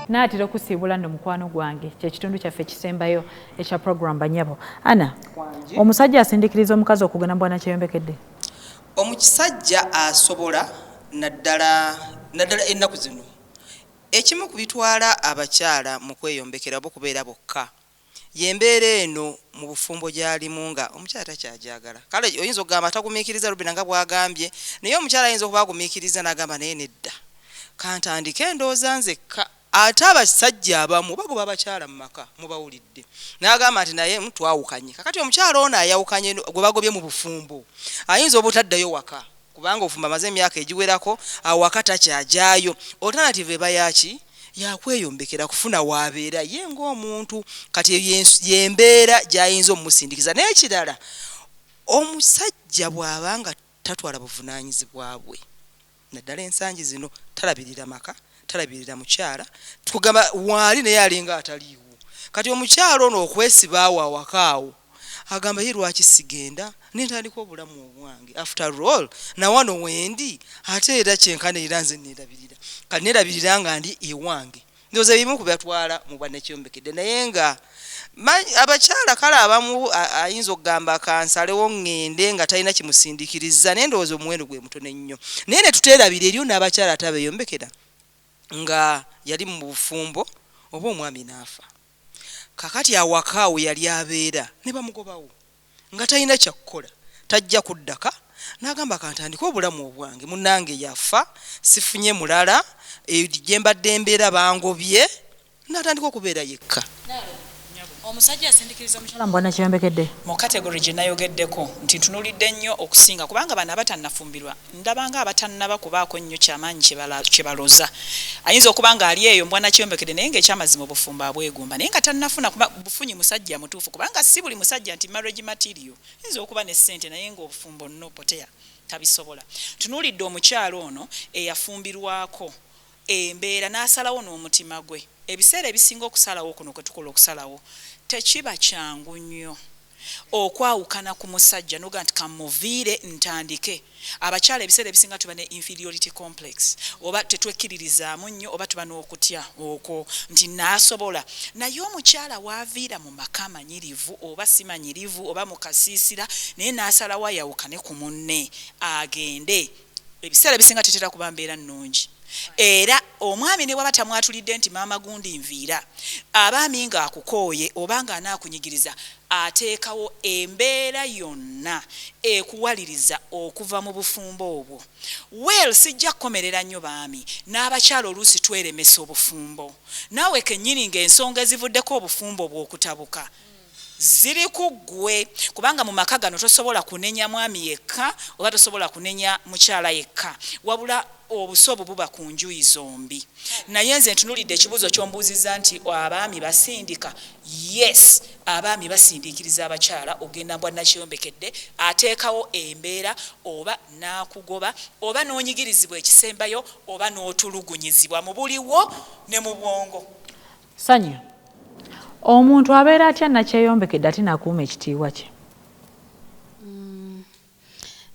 Naatira okusiibula nno mukwano gwange kyekitundu kyaffe ekisembayo ekya program Banyabo. Ana, omusajja asindikiriza omukazi okugenda mu bwanakyeyombekera? Omusajja asobola naddala ennaku zino ekimu kubitwala abakyala mu kweyombekera bo kubeera bokka yembeera eno mu bufumbo gy'alimu nga omukyala takyajagala. Kale oyinza okugamba tagumiikiriza Rubina nga bwagambye, naye omukyala ayinza okuba agumiikiriza n'agamba naye nedda kantandike endowooza nzekka. Ate abasajja abamu bagoba abakyala mu maka mubawulidde n'agamba nti naye twawukanye. Kakati omukyala ono ayawukanye gwe bagobye mu bufumbo ayinza obutaddayo waka kubanga ofumba amaze emyaka egiwerako awaka takyajaayo. Alternative eba yaki yakweyombekera kufuna wabeera ye ng'omuntu. Kati yembeera gy'ayinza omusindikiza. N'ekirala omusajja bw'abanga tatwala buvunaanyizibwa bwe naddala ensangi zino talabirira maka talabirira mukyala tukugamba waali naye alinga ataliiwo. Kati omukyala ono okwesibaawo awakaawo agamba ye lwaki sigenda nentandika obulamu obwange after all na wano wendi ate era kyenkana era nze nerabirira kati nerabirira nga ndi ewange. Ndowooza bimu ku byatwala mu bwannakyeyombekera naye nga abakyala kale abamu ayinza okugamba kansalewo ngende nga talina kimusindikiriza naye ndowooza omuwendo gwe mutono ennyo. Naye ne tuteerabira eriyo n'abakyala atabeeyombekera nga yali mu bufumbo oba omwami n'afa. Kakati awakaawo yali abeera ne bamugobawo nga talina kyakukola tajja kuddaka n'agamba kantandika obulamu obwange munnange yafa sifunye mulala gye mbadde embeera bangobye n'atandika okubeera yekka. Omusajja asindikiriza omukyala mu bwanakyeyombekera mu kategori gye nayogeddeko nti ntunulidde nnyo okusinga kubanga bano abatannafumbirwa ndabanga abatannaba kubaako nnyo kyamaanyi kye baloza. Ayinza okuba nga ali eyo mu bwanakyeyombekera naye ng'ekyamazima obufumbo abwegomba naye nga tannafuna bufunyi musajja mutuufu kubanga si buli musajja nti marriage material ayinza okuba ne ssente naye ng'obufumbo nopoteya tabisobola. Tunulidde omukyala ono eyafumbirwako embeera n'asalawo n'omutima gwe. Ebiseera ebisinga okusalawo kuno kwe tukola okusalawo tekiba kyangu nnyo okwawukana ku musajja noga nti kamuviire ntandike. Abakyala ebiseera ebisinga tuba ne inferiority complex oba tetwekkiririzaamu nnyo oba tuba n'okutya okwo nti naasobola. Naye omukyala waaviira mu maka manyirivu oba si manyirivu oba mu kasiisira naye n'asalawo ayawukane ku munne agende. Ebiseera ebisinga tetera kuba mbeera nnungi. Era omwami ne bwaba tamwatulidde nti maama gundi nviira abaami nga akukooye obanga anaakunyigiriza ateekawo embeera yonna ekuwaliriza okuva mu bufumbo obwo. Well sijja kukomerera nnyo baami n'abakyala oluusi tweremesa obufumbo naawe kennyini ng'ensonga ezivuddeko obufumbo bw'okutabuka ziri ku ggwe kubanga mu maka gano tosobola kunenya mwami yekka oba tosobola kunenya mukyala yekka wabula obusobo buba ku njuyi zombi. Naye nze ntunulidde ekibuuzo ky'ombuuziza nti abaami basindika. Yes, abaami basindikiriza abakyala ogenda bwannakyeyombekera ateekawo embeera oba n'akugoba oba n'onyigirizibwa ekisembayo oba n'otulugunyizibwa mu buliwo ne mu bwongo. Sanya, omuntu abeera atya nakyeyombekera ate n'akuuma ekitiibwa kye?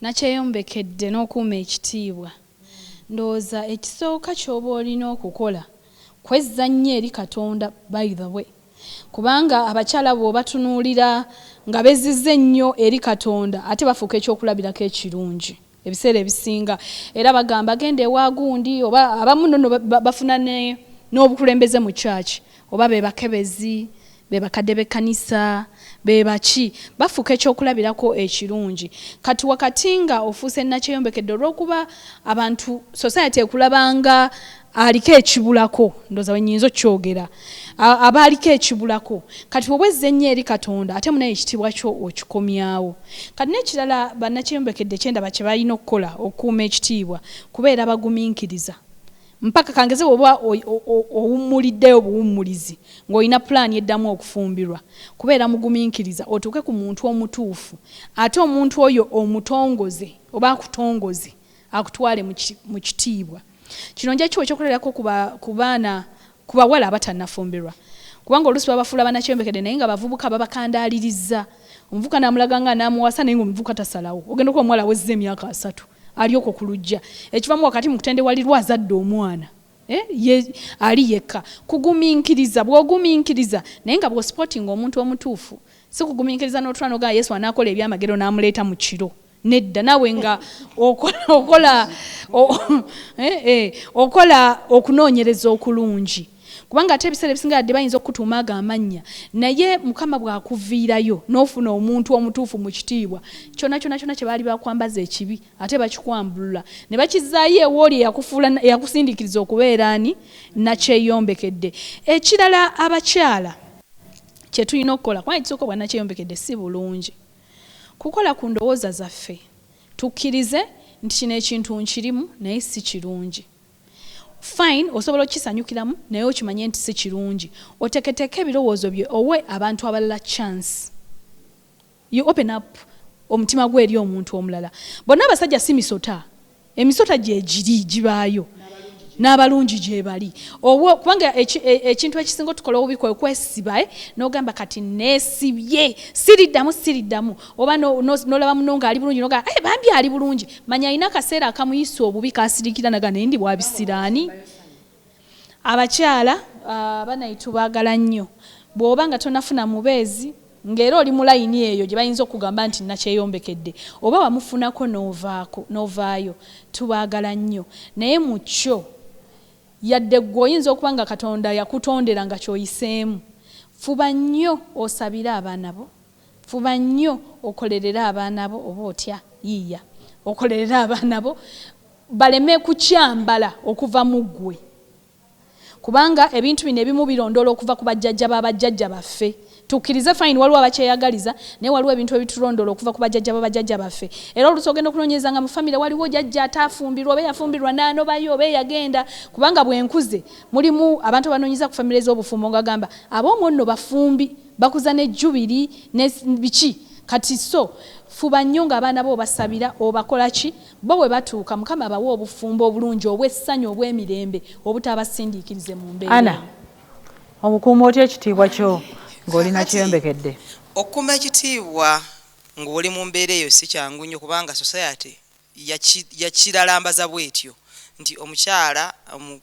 Nakyeyombekedde n'okuuma ekitiibwa ndowooza ekisooka ky'oba olina okukola kwezza nnyo eri Katonda by the way kubanga abakyala bw'obatunuulira nga bezzizza ennyo eri Katonda ate bafuuka ekyokulabirako ekirungi ebiseera ebisinga era bagamba genda ewa gundi oba abamu nno bafuna n'obukulembeze mu kyaki oba be bakebezi be bakadde b'ekkanisa be baki bafuuka ekyokulabirako ekirungi. Kati wakati nga ofuuse nakyeyombekera olw'okuba abantu society ekulabanga aliko ekibulako ndowooza wenyinza okyogera aba aliko ekibulako kati obwezza ennyo eri Katonda ate munaye ekitiibwa kyo okikomyawo. Kati n'ekirala bannakyeyombekera kyendaba kye balina okukola okuuma ekitiibwa kubeera bagumiikiriza mpaka kangeze oba owummuliddeyo obuwummulizi ng'olina pulaani eddamu okufumbirwa kubeera mugumiikiriza otuuke ku muntu omutuufu ate omuntu oyo omutongoze oba akutongoze akutwale mu kitiibwa. Kino nja kiwa ekyokulerako ku baana ku bawala abatannafumbirwa kubanga oluusi babafuula bannakyeyombekera naye nga bavubuka babakandaaliriza omuvubuka n'amulaga nga n'amuwasa naye ng'omuvubuka tasalawo ogenda okuba omuwala awezza emyaka 3 aliyoko ku lujja ekivamu wakati mu kutendewalirwa azadde omwana ali yekka kugumiikiriza bw'ogumiikiriza naye nga bw'osupportinga omuntu omutuufu si kugumiikiriza n'otula n'ogaa Yesu anaakola ebyamagero n'amuleeta mu kiro nedda nawe nga okola okunoonyereza okulungi kubanga ate ebiseera ebisinga yadde bayinza okutuuma ago amannya naye Mukama bw'akuviirayo n'ofuna omuntu omutuufu mu kitiibwa kyonna kye baali bakwambaza ekibi ate bakikwambulula ne bakizaayo ewooli eyakusindiikiriza okubeera ani nakyeyombekedde. Ekirala abakyala kye tulina okukola kubanga ekisooka bwa nakyeyombekedde si bulungi kukola ku ndowooza zaffe tukkirize nti kino ekintu nkirimu naye si kirungi. Fine, osobola okisanyukiramu naye okimanye nti si kirungi. Oteketeeke ebirowoozo bye owe abantu abalala chance. You open up omutima gwe eri omuntu omulala. Bonna abasajja si misota. Emisota gye giri gibaayo. N'abalungi gye bali. Kubanga ekintu ekisinga tukola obubi kwe kwesiba n'ogamba kati neesibye siriddamu oba n'olaba muno ng'ali bulungi n'ogamba bambi ali bulungi manya alina akaseera akamuyisa obubi kasirikira naga naye ndi bwabisiraani. Abakyala banaitu baagala nnyo bw'oba nga tonafuna mubeezi ng'era oli mu layini eyo gye bayinza okugamba nti nakyeyombekedde oba wamufunako n'ovaayo tubaagala nnyo naye mu kyo yadde ggwe oyinza okuba nga Katonda yakutondera nga kyoyiseemu fuba nnyo osabire abaana bo fuba nnyo okolerere abaana bo oba otya yiiya okolerere abaana bo baleme kukyambala okuva mu ggwe kubanga ebintu bino ebimu birondoola okuva ku bajjajja b'abajjajja baffe tukkirize fine waliwo abakyeyagaliza naye waliwo ebintu ebitulondoola okuva ku bajjajja b'abajjajja baffe era oluusi ogenda okunoonyereza nga mu famire waliwo jjajja ataafumbirwa oba yafumbirwa n'anobayo oba yagenda kubanga bwenkuze mulimu abantu abanoonyeza ku famire z'obufumbo nga gamba ab'omwo nno bafumbi bakuza n'ejjubiri ne biki kati so fuba nnyo ng'abaana bo basabira obakola ki bo bwe batuuka Mukama abawa obufumbo obulungi obw'essanyu obw'emirembe obutabasindiikirize mu mbeera. Ana obukuuma otya ekitiibwa kyo ng'oli nakyeyombekedde? Okukuuma ekitiibwa ng'oli mu mbeera eyo si kyangu nnyo kubanga society yakiralambaza bwetyo nti omukyala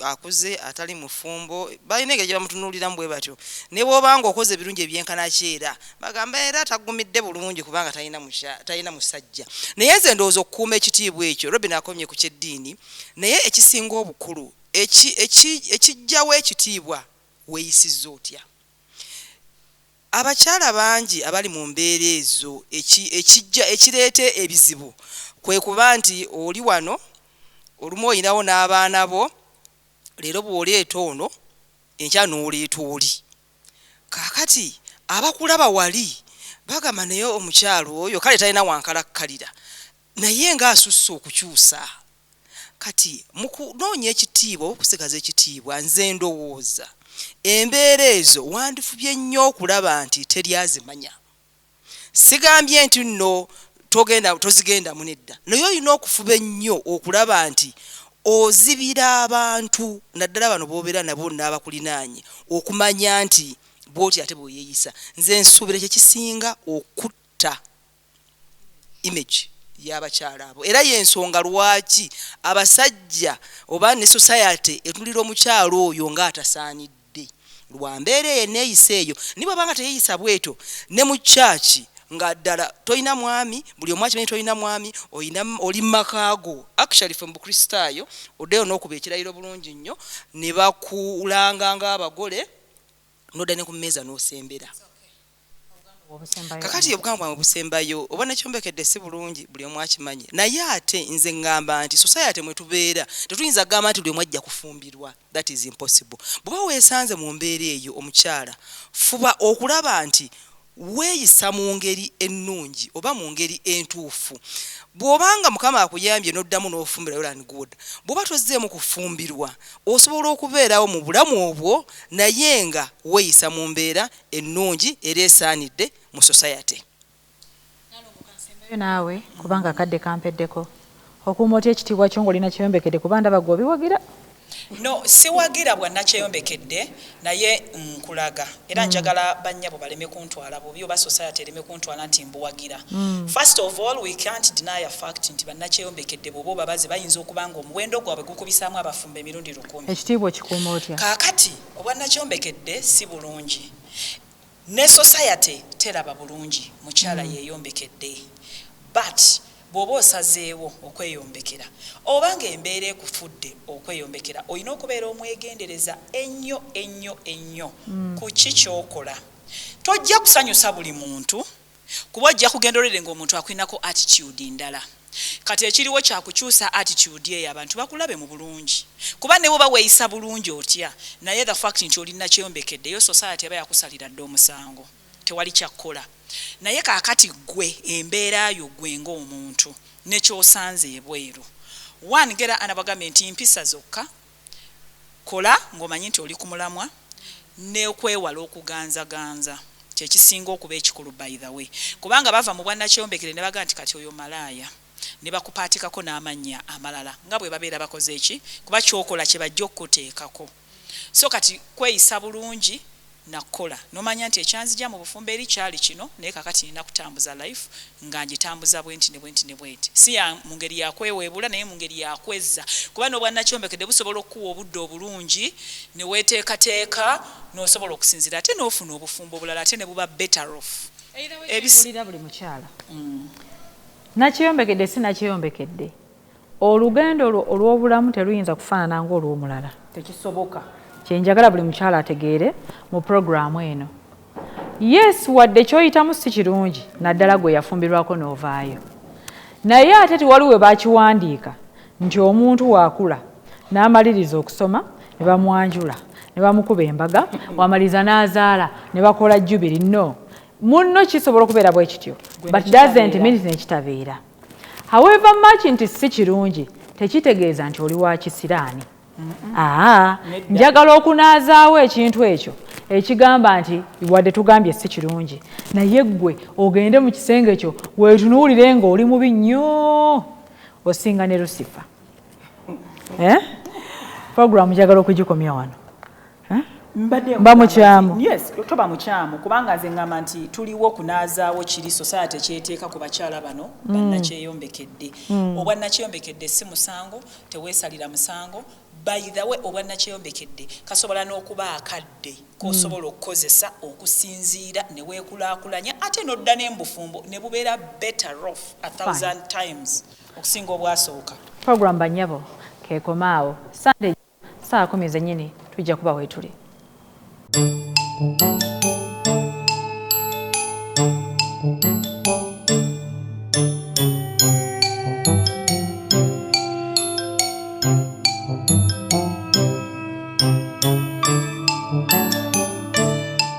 akuze atali mufumbo balina engeri gye bamutunuuliramu bwe batyo ne bw'obanga okoze ebirungi ebyenkana kyera bagamba era tagumidde bulungi kubanga talina musajja. Naye nze ndowooza okukuuma ekitiibwa ekyo Robin akomye ku kyeddiini naye ekisinga obukulu ekijjawo ekitiibwa weeyisizza otya. Abakyala bangi abali mu mbeera ezo ekireeta ebizibu kwe kuba nti oli wano olumu oyinawo n'abaana bo leero bw'oleeta ono enkya n'oleeta oli kaakati abakulaba wali bagamba naye omukyalo oyo kale talina wankalakkalira naye ng'asusse okukyusa kati mu kunoonya ekitiibwa oba okusigaza ekitiibwa nze ndowooza embeera ezo wandifubye nnyo okulaba nti teryazimanya. Sigambye nti nno tozigendamu nedda naye olina okufuba ennyo okulaba nti ozibira abantu naddala bano b'obeera nabo n'abakulinaanye okumanya nti bw'oti ate bw'oyeeyisa. Nze nsuubira kyekisinga okutta image y'abakyala abo era y'ensonga lwaki abasajja oba ne society etulira omukyalo oyo ng'atasaanidde lwa mbeera eyo neeyisa eyo nibo banga teyeeyisa bweto ne mu kyaki nga ddala toyina mwami buli omu akimanyi toyina mwami oli makaago actually from bukristaayo oddeyo n'okuba ekirayiro bulungi nnyo ne bakulanga ng'abagole n'odda ne ku mmeeza n'osembera. Kakati obugamba bwabwe busembayo oba nakyombekedde si bulungi buli omu akimanyi naye ate nze ngamba nti society mwe tubeera tetuyinza kugamba nti buli omu ajja kufumbirwa. That is impossible. Bw'oba weesanze mu mbeera eyo omukyala fuba okulaba nti weeyisa mu ngeri ennungi oba mu ngeri entuufu. Bw'obanga Mukama akuyambye n'oddamu n'ofumbira well and good bw'oba tozzeemu kufumbirwa osobola okubeerawo mu bulamu obwo naye nga weeyisa mu mbeera ennungi era esaanidde mu society. Naawe kubanga akadde kampeddeko okuuma otya ekitiibwa kyo ng'olina kyeyombekedde kuba ndaba gwe obiwagira. no siwagira bwannakyeyombekedde naye nkulaga era njagala bannyabo baleme kuntwala bubi oba society ereme kuntwala nti mbuwagira. First of all, we can't deny a fact nti bannakyeyombekedde bwoba obabaze bayinza okuba nga omuwendo gwabwe gukubisaamu abafumbo emirundi 1000. Ekitiibwa kikuuma otya? Kaakati obwannakyeyombekedde si bulungi ne society teraba bulungi mukyala yeeyombekedde, but bw'oba osazeewo okweyombekera obanga embeera ekufudde okweyombekera olina okubeera omwegendereza ennyo ennyo ennyo ku ki ky'okola. Tojja kusanyusa buli muntu kuba ojja kugenda olere ng'omuntu akulinako attitude ndala. Kati ekiriwo kyakukyusa attitude eyo abantu bakulabe mu bulungi kuba ne bwoba weeyisa bulungi otya naye the fact nti olina kyeyombekedde yo society eba yakusalira dde omusango tewali kyakkola. Naye kaakati gwe embeera yo gwe ng'omuntu nekyosanze ebweru. One, gera anabagambye nti mpisa zokka kola ng'omanyi nti oli ku mulamwa n'okwewala okuganzaganza kyekisinga okuba ekikulu by the way kubanga bava mu bwannakyeyombekedde ne baga nti kati oyo malaaya ne bakupaatikako n'amannya amalala nga bwe babeera bakoze eki kuba kyokola kye bajja okuteekako. So kati kweyisa bulungi nakola nomanya nti ekyanzija mu bufumbo eri kyali kino naye kakati nina kutambuza life nga ngitambuza bwenti ne bwenti ne bwenti si ya mu ngeri yakweweebula naye mu ngeri yakwezza kuba n'obwannakyeyombekedde busobola okuwa obudde obulungi ne weeteekateeka n'osobola okusinzira ate n'ofuna obufumbo obulala ate ne buba better off. Ebisibulira buli mukyala nakyeyombekedde si nakyeyombekedde olugendo olw'obulamu teruyinza kufaanana ng'olw'omulala, tekisoboka. Kyenjagala buli mukyala ategeere mu programu eno. Yes, wadde kyoyitamu si kirungi naddala gwe yafumbirwako n'ovaayo, naye ate tewaliwe bakiwandiika nti omuntu waakula n'amaliriza okusoma ne bamwanjula ne bamukuba embaga wamaliza n'azaala ne bakola jubiri. No, munno kisobola okubeera bwe kityo but doesn't mean nekitabeera. However much nti si kirungi tekitegeeza nti oli wa kisiraani. Njagala okunaazaawo ekintu ekyo ekigamba nti wadde tugambye si kirungi naye gwe ogende mu kisenge kyo weetunuulire ng'oli mubi nnyo osinga ne Lucifer. Programu njagala okugikomya wano. Mba mukyamu. Yes, toba mukyamu kubanga nze ngamba nti tuliwo okunaazaawo kiri society ekyeteeka ku bakyala bano bannakyeyombekedde. Obwannakyeyombekedde si musango, teweesalira musango. By the way, obwannakyeyombekedde kasobola n'okuba akadde k'osobola okukozesa okusinziira ne weekulaakulanya ate n'odda n'embufumbo ne bubeera better off 1000 times okusinga obwasooka. Program Banyabo keekomaawo Sunday saa 10 tujja kuba weetuli.